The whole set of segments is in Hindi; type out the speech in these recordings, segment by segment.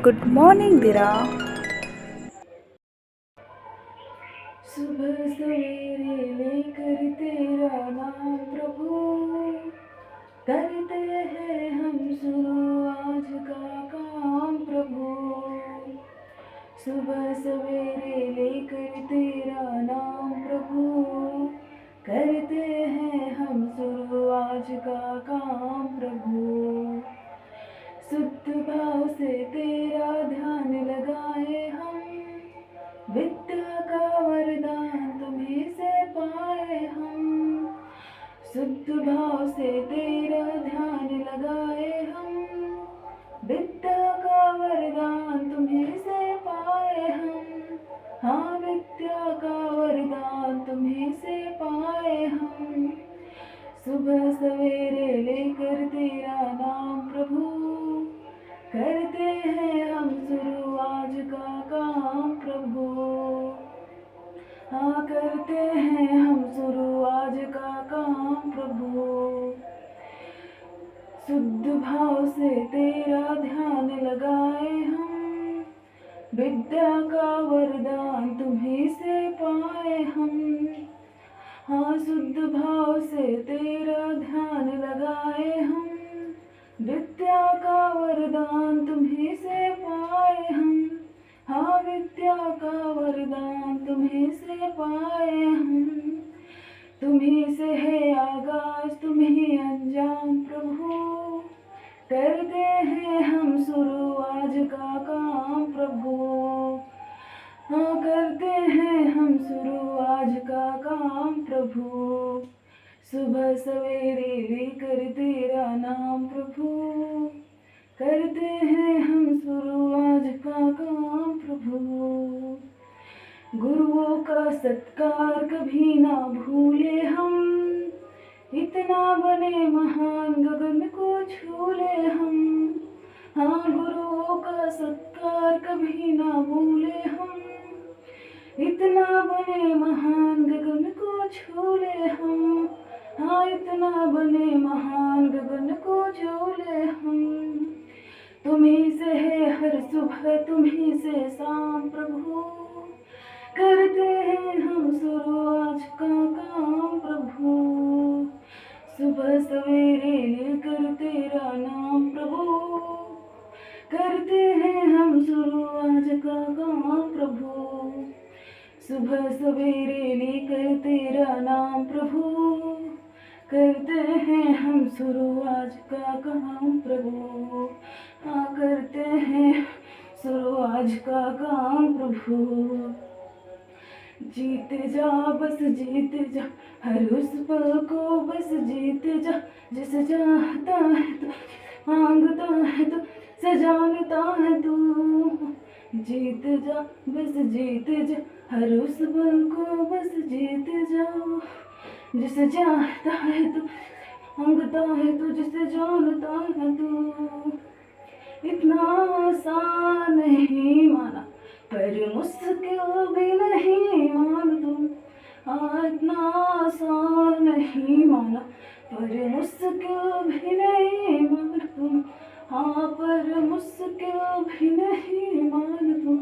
गुड मॉर्निंग दिरा। सुबह सवेरे लेकर तेरा नाम प्रभु, करते हैं हम शुरू आज का काम प्रभु। सुबह सवेरे लेकर तेरा नाम प्रभु, करते हैं हम शुरू आज का काम प्रभु। शुद्ध भाव से तेरा ध्यान लगाए हम, विद्या का वरदान तुम्हीं से पाए हम। शुद्ध भाव से तेरा ध्यान लगाए हम, विद्या का वरदान तुम्हीं से पाए हम। हाँ, विद्या का वरदान तुम्हीं से पाए हम। सुबह सवेरे लेकर तेरा नाम प्रभु, करते हैं हम शुरू आज का काम प्रभु। हाँ, करते हैं हम शुरू आज का काम प्रभु। शुद्ध भाव से तेरा ध्यान लगाए हम, विद्या का वरदान तुम्हीं से पाए हम। हाँ, शुद्ध भाव से तेरा ध्यान लगाए हम, विद्या का वरदान तुम्हीं से पाए हम। हाँ, विद्या का वरदान तुम्हीं से पाए हम। तुम्हीं से है आगाज तुम्हीं अंजाम प्रभु, करते हैं हम शुरू आज का काम प्रभु। हाँ, करते हैं हम शुरू आज का काम प्रभु। सुबह सवेरे लेकर तेरा नाम प्रभु, करते हैं हम शुरू आज का काम प्रभु। गुरुओं का सत्कार कभी ना भूले हम, इतना बने महान गगन को छू ले हम। हाँ, गुरुओं का सत्कार कभी ना भूले हम, इतना बने महान गगन को छू ले हम। हाँ, इतना बने महान गगन को छू ले हम। तुम्हीं से है हर सुबह तुम्हीं से शाम प्रभु, करते हैं हम शुरू आज का काम प्रभु। सुबह सवेरे लेकर तेरा नाम प्रभु, करते हैं हम शुरू आज का काम प्रभु। सुबह सवेरे लेकर तेरा नाम प्रभु, करते हैं हम शुरू आज का काम प्रभु। हाँ, करते हैं शुरू आज का काम प्रभु। जीते जा बस जीते जा, हर उस पल को बस जीते जा। जिसे चाहता है तो मांगता है तो से जानता है तू। जीते जा बस जीते जा, हर उस पल को बस जीते जा। जिसे चाहता है तो मांगता है तो जिसे जानता है तू। इतना आसान नहीं माना पर मुश्किल भी नहीं मान तुम। हाँ, इतना आसान नहीं माना पर मुश्किल भी नहीं मान तुम। हाँ, पर मुश्किल भी नहीं मान तुम।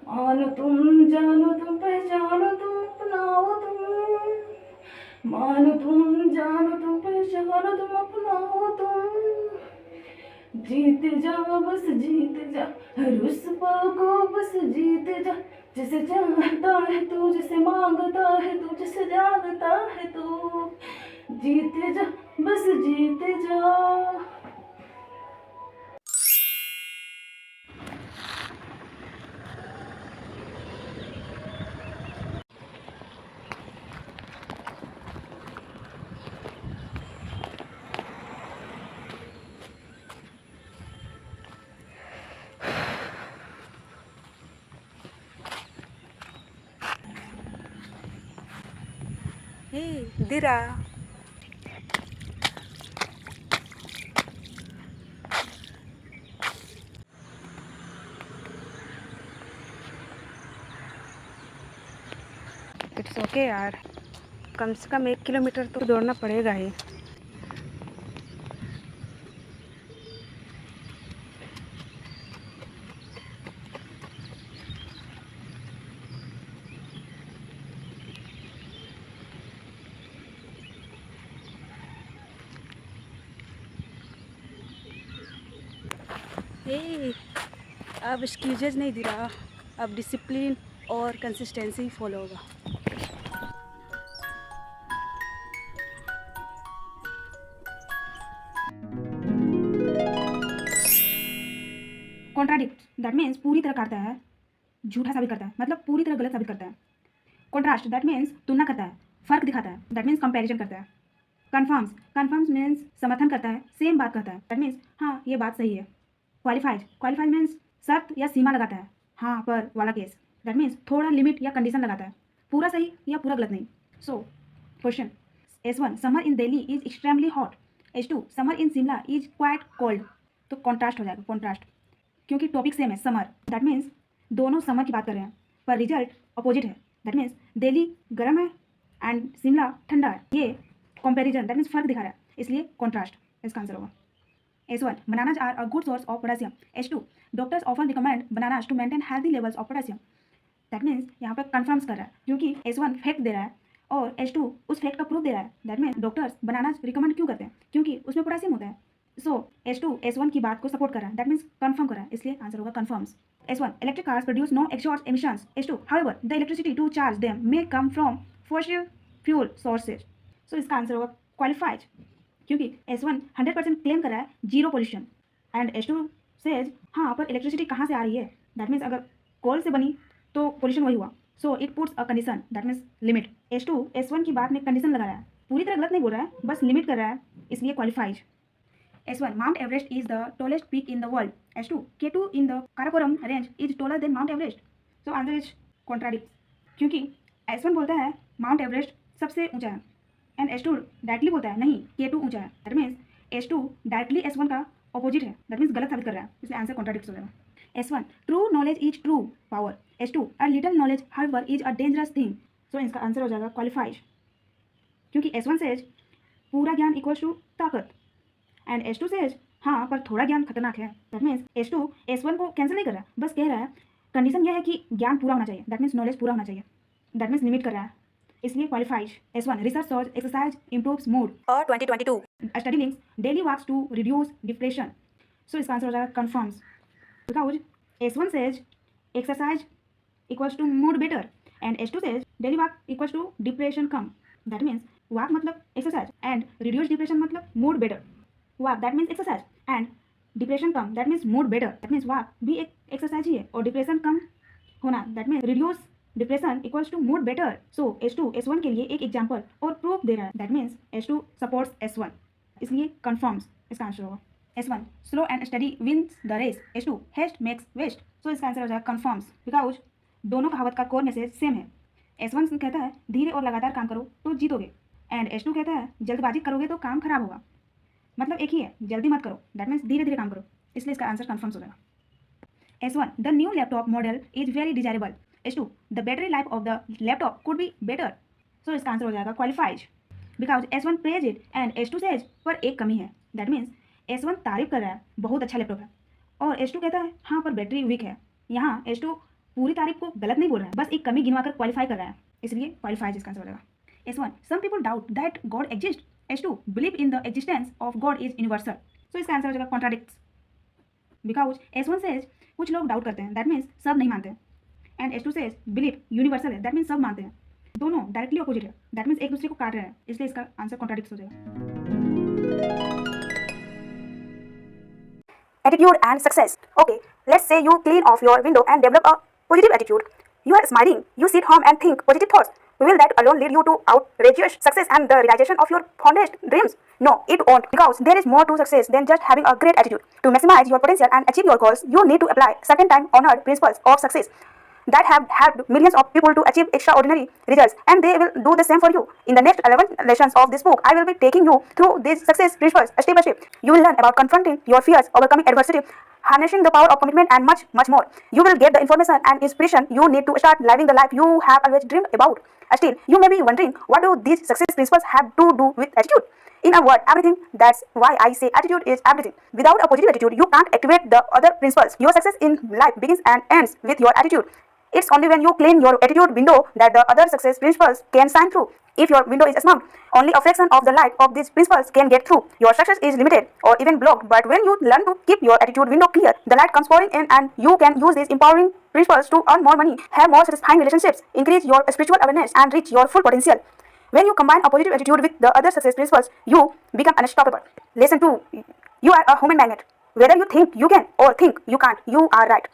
मानो तुम, जानो तुम, पहचानो तुम, अपनाओ तुम। मानो तुम, जानो तुम, पहचानो तुम, अपनाओ तुम। जीते जा बस जीते जा, हर उस पल को बस जीते जा। जिसे चाहता है तू, जिसे मांगता है तू, जिसे जानता है तू। जीते जा बस जीते जा। हे दिरा, इट्स ओके यार, कम से कम 1 किलोमीटर तो दौड़ना पड़ेगा ही। हे अब एक्सक्यूजेज नहीं दे रहा, अब डिसिप्लिन और कंसिस्टेंसी फॉलो होगा। कॉन्ट्राडिक्ट दैट मीन्स पूरी तरह काटता है, झूठा साबित करता है, मतलब पूरी तरह गलत साबित करता है। कॉन्ट्रास्ट दैट मीन्स तुलना करता है, फर्क दिखाता है, दैट मीन्स कंपैरिजन करता है। कन्फर्म्स मीन्स समर्थन करता है, सेम बात कहता है, दैट मीन्स हाँ ये बात सही है। क्वालिफाइड मीन्स शर्त या सीमा लगाता है, हाँ पर वाला केस, दैट मीन्स थोड़ा लिमिट या कंडीशन लगाता है, पूरा सही या पूरा गलत नहीं। So question S1 summer in Delhi is extremely hot, S2 summer in Shimla is quite cold. तो कॉन्ट्रास्ट हो जाएगा, कॉन्ट्रास्ट, क्योंकि टॉपिक सेम है समर, दैट मीन्स दोनों समर की बात कर रहे हैं पर रिजल्ट अपोजिट है, दैट मीन्स दिल्ली गर्म है एंड शिमला ठंडा है। ये कंपैरिजन दैट मीन्स फर्क दिखा रहा है, इसलिए कॉन्ट्रास्ट इसका आंसर होगा। S1 bananas are a good source of potassium. S2 doctors often recommend bananas to maintain healthy levels of potassium. That means यहाँ पर कन्फर्म्स कर रहा है, क्योंकि S1 फैक्ट दे रहा है और S2 उस फैक्ट का प्रूफ दे रहा है। That means doctors bananas recommend क्यों करते हैं, क्योंकि उसमें पोटेशियम होता है। सो S2 S1 की बात को सपोर्ट कर रहा है, दैट मीन्स कन्फर्म कर रहा है, इसलिए आंसर होगा confirms. S1 electric cars produce no exhaust emissions. S2 however the electricity to charge them may come from fossil fuel sources. सो इसका आंसर होगा क्वालिफाइड, क्योंकि S1 100% क्लेम कर रहा है zero pollution and S2 says हाँ पर इलेक्ट्रिसिटी कहाँ से आ रही है, दैट मीन्स अगर कोल से बनी तो पोल्यूशन वही हुआ। So it puts a condition, that means limit. S2 S1 की बात में कंडीशन लगा रहा है, पूरी तरह गलत नहीं बोल रहा है, बस लिमिट कर रहा है, इसलिए qualified. S1 Mount Everest is the tallest peak in the world. S2 K2 in the Karakoram range is taller than Mount Everest. So answer is contradict, क्योंकि S1 बोलता है माउंट एवरेस्ट सबसे ऊंचा है एंड S2 डायरेक्टली बोलता है नहीं K2 ऊंचा है, that means S2 directly S1 का अपोजिट है, दैट मीन्स गलत साबित कर रहा है, इसलिए आंसर कॉन्ट्राडिक्ट हो जाएगा। S1 true knowledge is true power, S2 a little knowledge however is a dangerous thing. So इसका आंसर हो जाएगा क्वालिफाइड, क्योंकि S1 सेज पूरा ज्ञान इक्वल्स टू ताकत एंड S2 सेज हाँ पर थोड़ा ज्ञान खतरनाक है, दैट मीन्स S2 S1 को कैंसिल नहीं कर रहा है, बस कह रहा है कंडीशन यह है कि ज्ञान पूरा होना चाहिए, दैट मीन्स नॉलेज पूरा होना चाहिए, दैट मीन्स लिमिट कर रहा है, इसलिए qualified. S1 research shows exercise improves mood और 2022 study links daily walks to reduce depression. So इसका आंसर हो जाएगा confirms, because S1 says exercise equals to mood better and S2 says daily walk equals to depression कम, दैट मीन्स वॉक मतलब एक्सरसाइज एंड रिड्यूस डिप्रेशन मतलब mood better. Walk that means exercise and depression कम that means mood better, that means walk भी एक एक्सरसाइज ही है और डिप्रेशन कम होना that means reduce depression equals to mood better. So S2 S1 के लिए एक एग्जाम्पल और प्रूफ दे रहा है, that means S2 supports S1, इसलिए कन्फर्म्स इसका आंसर होगा। S1 slow and steady wins the race, S2 haste makes waste. So इसका आंसर हो जाएगा कन्फर्म्स, बिकॉज दोनों कहावत का कोर मैसेज सेम है। S1 कहता है धीरे और लगातार काम करो तो जीतोगे एंड S2 कहता है जल्दबाजी करोगे तो काम खराब होगा, मतलब एक ही है, जल्दी मत करो, दैट मीन्स धीरे धीरे काम करो, इसलिए इसका आंसर कन्फर्म्स हो जाएगा। S1 the new laptop model is very desirable, S2 the battery life of the laptop could be better. So इसका आंसर हो जाएगा qualified, because S1 praise it and S2 says पर एक कमी है, दैट मीन्स S1 तारीफ कर रहा है बहुत अच्छा लैपटॉप है और S2 कहता है हाँ पर बैटरी वीक है। यहाँ S2 पूरी तारीफ को गलत नहीं बोल रहा है, बस एक कमी गिनवा कर क्वालिफाई कर रहा है, इसलिए क्वालिफाइड इसका आंसर हो जाएगा। S1 some people doubt that God exist, S2 believe in the existence of God is universal. So इसका आंसर हो जाएगा कॉन्ट्राडिक्ट्स, बिकॉज S1 सेज कुछ लोग डाउट करते हैं, दैट मीन्स सब नहीं मानते हैं and S2 says believe universal है, दैट मीन्स सब मानते हैं, दोनों डायरेक्टली अपोजिट है, दैट मीन्स एक दूसरे को काट रहे हैं, इसलिए इसका आंसर कॉन्ट्राडिक्ट हो जाएगा। Attitude and success. Okay, let's say you clean off your window and develop a positive attitude. You are smiling, you sit home and think positive thoughts. Will that alone lead you to outrageous success and the realization of your fondest dreams? No, it won't, because there is more to success than just having a great attitude. To maximize your potential and achieve your goals, you need to apply certain time-honored principles of success that have helped millions of people to achieve extraordinary results, and they will do the same for you. In the next 11 lessons of this book, I will be taking you through these success principles step by step. You will learn about confronting your fears, overcoming adversity, harnessing the power of commitment, and much, much more. You will get the information and inspiration you need to start living the life you have always dreamed about. Still, you may be wondering, what do these success principles have to do with attitude? In a word, everything. That's why I say attitude is everything. Without a positive attitude, you can't activate the other principles. Your success in life begins and ends with your attitude. It's only when you clean your attitude window that the other success principles can shine through. If your window is small, only a fraction of the light of these principles can get through. Your success is limited or even blocked, but when you learn to keep your attitude window clear, the light comes pouring in and you can use these empowering principles to earn more money, have more satisfying relationships, increase your spiritual awareness, and reach your full potential. When you combine a positive attitude with the other success principles, you become unstoppable. Lesson 2. You are a human magnet. Whether you think you can or think you can't, you are right.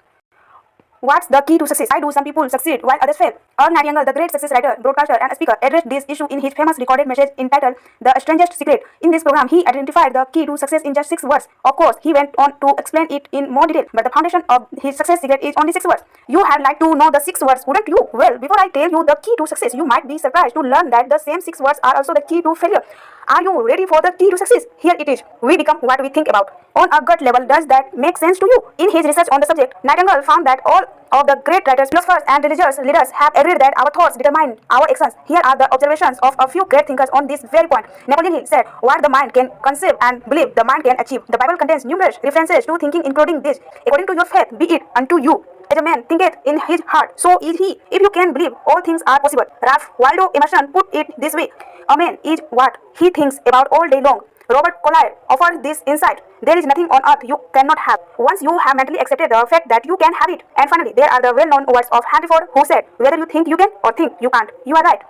What's the key to success? Why do some people succeed while others fail? Earl Nightingale, the great success writer, broadcaster, and speaker, addressed this issue in his famous recorded message entitled The Strangest Secret. In this program, he identified the key to success in just 6 words. Of course, he went on to explain it in more detail, but the foundation of his success secret is only 6 words. You had like to know the 6 words, wouldn't you? Well, before I tell you the key to success, you might be surprised to learn that the same 6 words are also the key to failure. Are you ready for the key to success? Here it is. We become what we think about. On a gut level, does that make sense to you? In his research on the subject, Nightingale found that all of the great writers, philosophers, and religious leaders have agreed that our thoughts determine our actions. Here are the observations of a few great thinkers on this very point. Napoleon Hill said, "What the mind can conceive and believe, the mind can achieve." The Bible contains numerous references to thinking, including this: "According to your faith, be it unto you. As a man thinketh in his heart, so is he." If you can believe, all things are possible. Ralph Waldo Emerson put it this way: "A man is what he thinks about all day long." Robert Collier offered this insight: "There is nothing on earth you cannot have, once you have mentally accepted the fact that you can have it." And finally, there are the well-known words of Henry Ford, who said, "Whether you think you can or think you can't, you are right."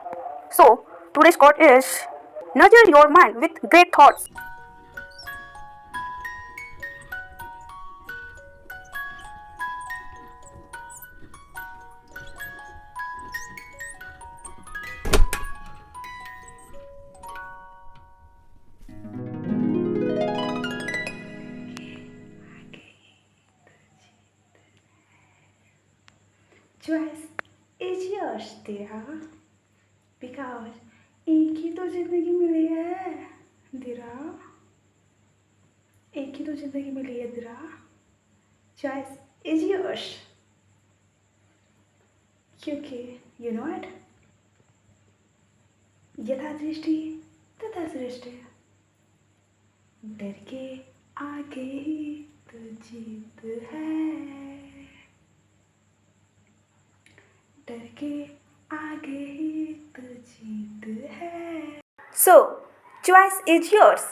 So, today's quote is, nurture your mind with great thoughts. Choice is yours, dear. Because एक ही तो जिंदगी मिली है, दिरा. एक ही तो जिंदगी मिली है, दिरा. Choice is yours. क्योंकि you know it. यथा दृष्टि तथा सृष्टि. डर के आगे ही तो जीत है. डर के आगे ही तो जीत है. So, choice is yours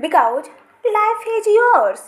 because life is yours.